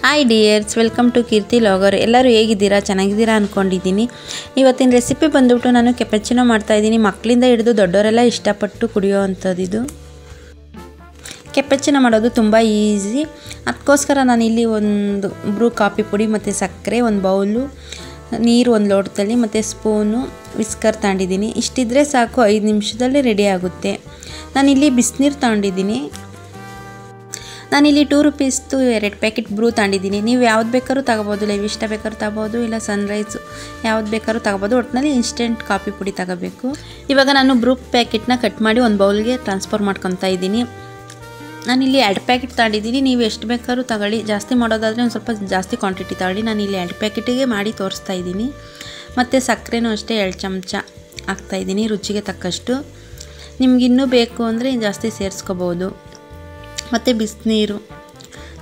Hi dears, welcome to Keerthi logger. ಎಲ್ಲರೂ ಹೇಗಿದ್ದೀರಾ? ಚೆನ್ನಾಗಿದ್ದೀರಾ ಅಂದ್ಕೊಂಡಿದ್ದೀನಿ. ಇವತ್ತಿನ ರೆಸಿಪಿ ಬಂದುಬಿಟ್ಟು ನಾನು ಕೆಪಚಿನೋ ಮಾಡ್ತಾಯಿದ್ದೀನಿ. ಮಕ್ಕಳಿಂದ ಹಿಡಿದು ದೊಡ್ಡವರೆಲ್ಲ ಇಷ್ಟಪಟ್ಟು ಕುಡಿಯೋ ಅಂಥದ್ದು ಇದು. ಕೆಪಚಿನೋ ಮಾಡೋದು ತುಂಬ ಈಸಿ. ಅದಕ್ಕೋಸ್ಕರ ನಾನಿಲ್ಲಿ ಒಂದು ಬ್ರೂ ಕಾಫಿ ಪುಡಿ ಮತ್ತು ಸಕ್ಕರೆ, ಒಂದು ಬೌಲು ನೀರು, ಒಂದು ಲೋಟದಲ್ಲಿ ಮತ್ತು ಸ್ಪೂನು ವಿಸ್ಕರ್ ತಗೊಂಡಿದ್ದೀನಿ. ಇಷ್ಟಿದ್ರೆ ಸಾಕು, 5 ನಿಮಿಷದಲ್ಲಿ ರೆಡಿ ಆಗುತ್ತೆ. ನಾನಿಲ್ಲಿ ಬಿಸಿನೀರು ತಗೊಂಡಿದ್ದೀನಿ. ನಾನಿಲ್ಲಿ 2 ರೂಪೀಸ್ದು 2 ಪ್ಯಾಕೆಟ್ ಬ್ರೂ ತಗೊಂಡಿದ್ದೀನಿ. ನೀವು ಯಾವ್ದು ಬೇಕಾದ್ರೂ ತಗೋಬೋದು, ಲೈವಿಷ್ಟ ಬೇಕಾದ್ರೂ ತಗೋಬೋದು, ಇಲ್ಲ ಸನ್ರೈಸು ಯಾವ್ದು ಬೇಕಾದ್ರೂ ತಗೋಬೋದು. ಒಟ್ಟಿನಲ್ಲಿ ಇನ್ಸ್ಟೆಂಟ್ ಕಾಫಿ ಪುಡಿ ತಗೋಬೇಕು. ಇವಾಗ ನಾನು ಬ್ರೂ ಪ್ಯಾಕೆಟ್ನ ಕಟ್ ಮಾಡಿ ಒಂದು ಬೌಲ್ಗೆ ಟ್ರಾನ್ಸ್ಫರ್ ಮಾಡ್ಕೊತಾ ಇದ್ದೀನಿ. ನಾನಿಲ್ಲಿ 2 ಪ್ಯಾಕೆಟ್ ತಗೊಂಡಿದ್ದೀನಿ. ನೀವು ಎಷ್ಟು ಬೇಕಾದ್ರೂ ತಗೊಳ್ಳಿ. ಜಾಸ್ತಿ ಮಾಡೋದಾದರೆ ಒಂದು ಸ್ವಲ್ಪ ಜಾಸ್ತಿ ಕ್ವಾಂಟಿಟಿ ತಗೊಳ್ಳಿ. ನಾನಿಲ್ಲಿ 2 ಪ್ಯಾಕೆಟಿಗೆ ಮಾಡಿ ತೋರಿಸ್ತಾ ಇದ್ದೀನಿ. ಮತ್ತು ಸಕ್ಕರೆನೂ ಅಷ್ಟೇ 2 ಚಮಚ ಹಾಕ್ತಾಯಿದ್ದೀನಿ, ರುಚಿಗೆ ತಕ್ಕಷ್ಟು. ನಿಮ್ಗೆ ಇನ್ನೂ ಬೇಕು ಅಂದರೆ ಜಾಸ್ತಿ ಸೇರಿಸ್ಕೋಬೋದು. ಮತ್ತು ಬಿಸಿನೀರು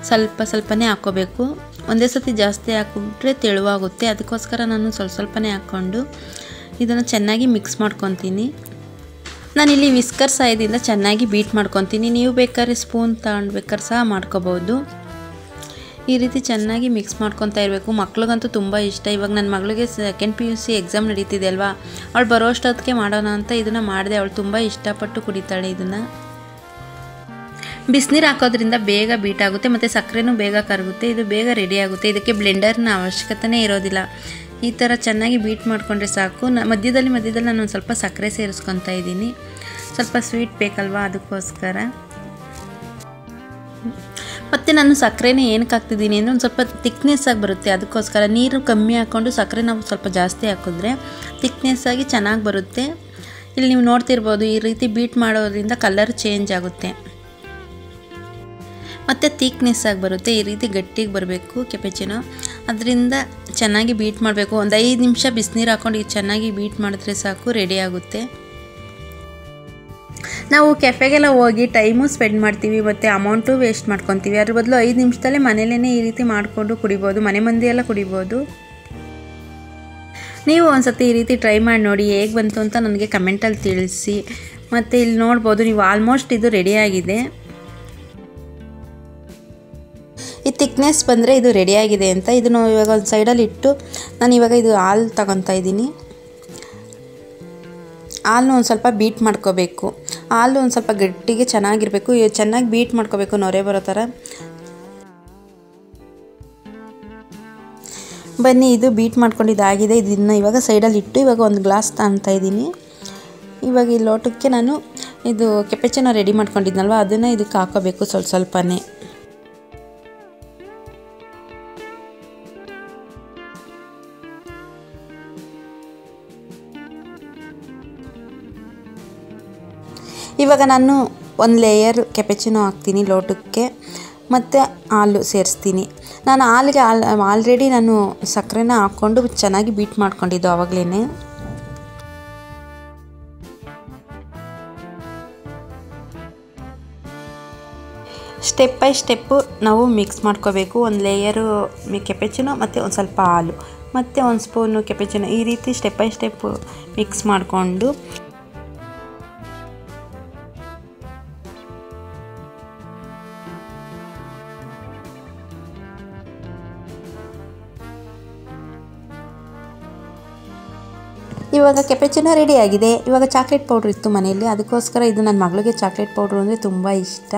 ಸ್ವಲ್ಪನೇ ಹಾಕ್ಕೋಬೇಕು. ಒಂದೇ ಸತಿ ಜಾಸ್ತಿ ಹಾಕಿಬಿಟ್ರೆ ತೆಳುವಾಗುತ್ತೆ. ಅದಕ್ಕೋಸ್ಕರ ನಾನು ಸ್ವಲ್ಪನೇ ಹಾಕ್ಕೊಂಡು ಇದನ್ನು ಚೆನ್ನಾಗಿ ಮಿಕ್ಸ್ ಮಾಡ್ಕೊತೀನಿ. ನಾನಿಲ್ಲಿ ವಿಸ್ಕರ್ ಸಹಾಯದಿಂದ ಚೆನ್ನಾಗಿ ಬೀಟ್ ಮಾಡ್ಕೊತೀನಿ. ನೀವು ಬೇಕಾದ್ರೆ ಸ್ಪೂನ್ ತಗೊಂಡ್ಬೇಕಾದ್ರೆ ಸಹ ಮಾಡ್ಕೋಬೋದು. ಈ ರೀತಿ ಚೆನ್ನಾಗಿ ಮಿಕ್ಸ್ ಮಾಡ್ಕೊತಾ ಇರಬೇಕು. ಮಕ್ಳಿಗಂತೂ ತುಂಬ ಇಷ್ಟ. ಇವಾಗ ನನ್ನ ಮಗಳಿಗೆ 2nd PUC ಎಕ್ಸಾಮ್ ನಡೀತಿದೆ ಅಲ್ವಾ, ಅವಳು ಬರೋ ಅಷ್ಟೊತ್ತಿಗೆ ಮಾಡೋಣ ಅಂತ ಇದನ್ನು ಮಾಡಿದೆ. ಅವಳು ತುಂಬ ಇಷ್ಟಪಟ್ಟು ಕುಡಿತಾಳೆ ಇದನ್ನು. ಬಿಸಿನೀರು ಹಾಕೋದ್ರಿಂದ ಬೇಗ ಬೀಟ್ ಆಗುತ್ತೆ ಮತ್ತು ಸಕ್ಕರೆನೂ ಬೇಗ ಕರಗುತ್ತೆ. ಇದು ಬೇಗ ರೆಡಿ ಆಗುತ್ತೆ. ಇದಕ್ಕೆ ಬ್ಲೆಂಡರ್ನ ಅವಶ್ಯಕತೆನೇ ಇರೋದಿಲ್ಲ. ಈ ಥರ ಚೆನ್ನಾಗಿ ಬೀಟ್ ಮಾಡಿಕೊಂಡ್ರೆ ಸಾಕು. ಮಧ್ಯದಲ್ಲಿ ನಾನು ಒಂದು ಸ್ವಲ್ಪ ಸಕ್ಕರೆ ಸೇರಿಸ್ಕೊತಾ ಇದ್ದೀನಿ. ಸ್ವಲ್ಪ ಸ್ವೀಟ್ ಬೇಕಲ್ವಾ, ಅದಕ್ಕೋಸ್ಕರ. ಮತ್ತು ನಾನು ಸಕ್ಕರೆನೇ ಏನಕ್ಕೆ ಹಾಕ್ತಿದ್ದೀನಿ ಅಂದರೆ ಒಂದು ಸ್ವಲ್ಪ ತಿಕ್ನೆಸ್ ಆಗಿ ಬರುತ್ತೆ. ಅದಕ್ಕೋಸ್ಕರ ನೀರು ಕಮ್ಮಿ ಹಾಕ್ಕೊಂಡು ಸಕ್ಕರೆ ನಾವು ಸ್ವಲ್ಪ ಜಾಸ್ತಿ ಹಾಕಿದ್ರೆ ತಿಕ್ನೆಸ್ ಆಗಿ ಚೆನ್ನಾಗಿ ಬರುತ್ತೆ. ಇಲ್ಲಿ ನೀವು ನೋಡ್ತಿರ್ಬೋದು, ಈ ರೀತಿ ಬೀಟ್ ಮಾಡೋದ್ರಿಂದ ಕಲರ್ ಚೇಂಜ್ ಆಗುತ್ತೆ ಮತ್ತು ಥಿಕ್ನೆಸ್ ಆಗಿ ಬರುತ್ತೆ. ಈ ರೀತಿ ಗಟ್ಟಿಗೆ ಬರಬೇಕು ಕೆಪಚಿನೋ. ಅದರಿಂದ ಚೆನ್ನಾಗಿ ಬೀಟ್ ಮಾಡಬೇಕು. ಒಂದು 5 ನಿಮಿಷ ಬಿಸಿನೀರು ಹಾಕ್ಕೊಂಡು ಚೆನ್ನಾಗಿ ಬೀಟ್ ಮಾಡಿದ್ರೆ ಸಾಕು, ರೆಡಿ ಆಗುತ್ತೆ. ನಾವು ಕೆಫೆಗೆಲ್ಲ ಹೋಗಿ ಟೈಮು ಸ್ಪೆಂಡ್ ಮಾಡ್ತೀವಿ ಮತ್ತು ಅಮೌಂಟು ವೇಸ್ಟ್ ಮಾಡ್ಕೊತೀವಿ. ಅದ್ರ ಬದಲು 5 ನಿಮಿಷದಲ್ಲೇ ಮನೇಲೇ ಈ ರೀತಿ ಮಾಡಿಕೊಂಡು ಕುಡಿಬೋದು. ಮನೆ ಮಂದಿ ಎಲ್ಲ ಕುಡಿಬೋದು. ನೀವು ಒಂದು ಸತಿ ಈ ರೀತಿ ಟ್ರೈ ಮಾಡಿ ನೋಡಿ, ಹೇಗೆ ಬಂತು ಅಂತ ನನಗೆ ಕಮೆಂಟಲ್ಲಿ ತಿಳಿಸಿ. ಮತ್ತು ಇಲ್ಲಿ ನೋಡ್ಬೋದು ನೀವು, ಆಲ್ಮೋಸ್ಟ್ ಇದು ರೆಡಿಯಾಗಿದೆ. ಈ ಥಿಕ್ನೆಸ್ ಬಂದರೆ ಇದು ರೆಡಿಯಾಗಿದೆ ಅಂತ. ಇದನ್ನು ಇವಾಗ ಒಂದು ಸೈಡಲ್ಲಿ ಇಟ್ಟು ನಾನು ಇವಾಗ ಇದು ಹಾಲು ತಗೊತಾ ಇದ್ದೀನಿ. ಹಾಲನ್ನು ಒಂದು ಸ್ವಲ್ಪ ಬೀಟ್ ಮಾಡ್ಕೋಬೇಕು. ಹಾಲು ಒಂದು ಸ್ವಲ್ಪ ಗಟ್ಟಿಗೆ ಚೆನ್ನಾಗಿರಬೇಕು. ಚೆನ್ನಾಗಿ ಬೀಟ್ ಮಾಡ್ಕೋಬೇಕು, ನೊರೆ ಬರೋ ಥರ. ಬನ್ನಿ, ಇದು ಬೀಟ್ ಮಾಡ್ಕೊಂಡಿದ್ದಾಗಿದೆ. ಇದನ್ನು ಇವಾಗ ಸೈಡಲ್ಲಿ ಇಟ್ಟು ಇವಾಗ ಒಂದು ಗ್ಲಾಸ್ ತಗೊತಾ ಇದ್ದೀನಿ. ಇವಾಗ ಈ ಲೋಟಕ್ಕೆ ನಾನು ಇದು ಕೆಪಚಿನೋ ರೆಡಿ ಮಾಡ್ಕೊಂಡಿದ್ನಲ್ವ, ಅದನ್ನು ಇದಕ್ಕೆ ಹಾಕೋಬೇಕು ಸ್ವಲ್ಪನೇ. ಇವಾಗ ನಾನು ಒಂದು ಲೇಯರ್ ಕೆಪಚಿನೋ ಹಾಕ್ತೀನಿ ಲೋಟಕ್ಕೆ ಮತ್ತು ಹಾಲು ಸೇರಿಸ್ತೀನಿ. ನಾನು ಹಾಲಿಗೆ ಆಲ್ರೆಡಿ ನಾನು ಸಕ್ಕರೆನ ಹಾಕ್ಕೊಂಡು ಚೆನ್ನಾಗಿ ಬೀಟ್ ಮಾಡ್ಕೊಂಡಿದ್ದು ಆವಾಗಲೇ. ಸ್ಟೆಪ್ ಬೈ ಸ್ಟೆಪ್ಪು ನಾವು ಮಿಕ್ಸ್ ಮಾಡ್ಕೋಬೇಕು. ಒಂದು ಲೇಯರು ಕೆಪಚಿನೋ ಮತ್ತು ಒಂದು ಸ್ವಲ್ಪ ಹಾಲು ಮತ್ತು ಒಂದು ಸ್ಪೂನು ಕೆಪಚಿನೋ, ಈ ರೀತಿ ಸ್ಟೆಪ್ ಬೈ ಸ್ಟೆಪ್ಪು ಮಿಕ್ಸ್ ಮಾಡಿಕೊಂಡು ಇವಾಗ ಕೆಪಚಿನೋ ರೆಡಿ ಆಗಿದೆ. ಇವಾಗ ಚಾಕ್ಲೇಟ್ ಪೌಡ್ರ್ ಇತ್ತು ಮನೆಯಲ್ಲಿ, ಅದಕ್ಕೋಸ್ಕರ ಇದು ನನ್ನ ಮಗಳಿಗೆ ಚಾಕ್ಲೇಟ್ ಪೌಡ್ರು ಅಂದರೆ ತುಂಬ ಇಷ್ಟ.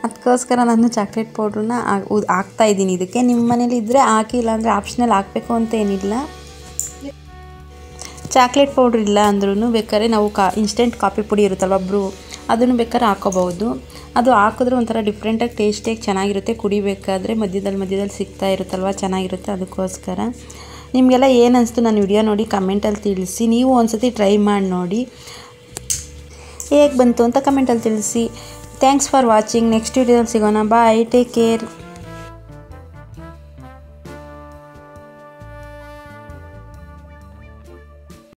ಅದಕ್ಕೋಸ್ಕರ ನಾನು ಚಾಕ್ಲೇಟ್ ಪೌಡ್ರನ್ನ ಹಾಕ್ತಾಯಿದ್ದೀನಿ ಇದಕ್ಕೆ. ನಿಮ್ಮ ಮನೇಲಿ ಇದ್ದರೆ ಹಾಕಿ, ಇಲ್ಲಾಂದರೆ ಆಪ್ಷನಲ್ ಹಾಕಬೇಕು ಅಂತ ಏನಿಲ್ಲ. ಚಾಕ್ಲೇಟ್ ಪೌಡ್ರ್ ಇಲ್ಲ ಅಂದ್ರೂ ಬೇಕಾದ್ರೆ ನಾವು ಇನ್ಸ್ಟೆಂಟ್ ಕಾಫಿ ಪುಡಿ ಇರುತ್ತಲ್ವ ಬ್ರೂ, ಅದನ್ನು ಬೇಕಾದ್ರೆ ಹಾಕೋಬಹುದು. ಅದು ಹಾಕಿದ್ರೆ ಒಂಥರ ಡಿಫ್ರೆಂಟಾಗಿ ಟೇಸ್ಟಿಯಾಗಿ ಚೆನ್ನಾಗಿರುತ್ತೆ. ಕುಡಿಬೇಕಾದ್ರೆ ಮಧ್ಯದಲ್ಲಿ ಸಿಗ್ತಾ ಇರುತ್ತಲ್ವ, ಚೆನ್ನಾಗಿರುತ್ತೆ. ಅದಕ್ಕೋಸ್ಕರ ನಿಮಗೆಲ್ಲ ಏನು ಅನಿಸ್ತು ನನ್ನ ವಿಡಿಯೋ ನೋಡಿ ಕಮೆಂಟಲ್ಲಿ ತಿಳಿಸಿ. ನೀವು ಒಂದು ಸತಿ ಟ್ರೈ ಮಾಡಿ ನೋಡಿ, ಹೇಗೆ ಬಂತು ಅಂತ ಕಮೆಂಟಲ್ಲಿ ತಿಳಿಸಿ. Thanks for watching. ನೆಕ್ಸ್ಟ್ ವಿಡಿಯೋದಲ್ಲಿ ಸಿಗೋಣ. ಬಾಯ್, ಟೇಕ್ ಕೇರ್.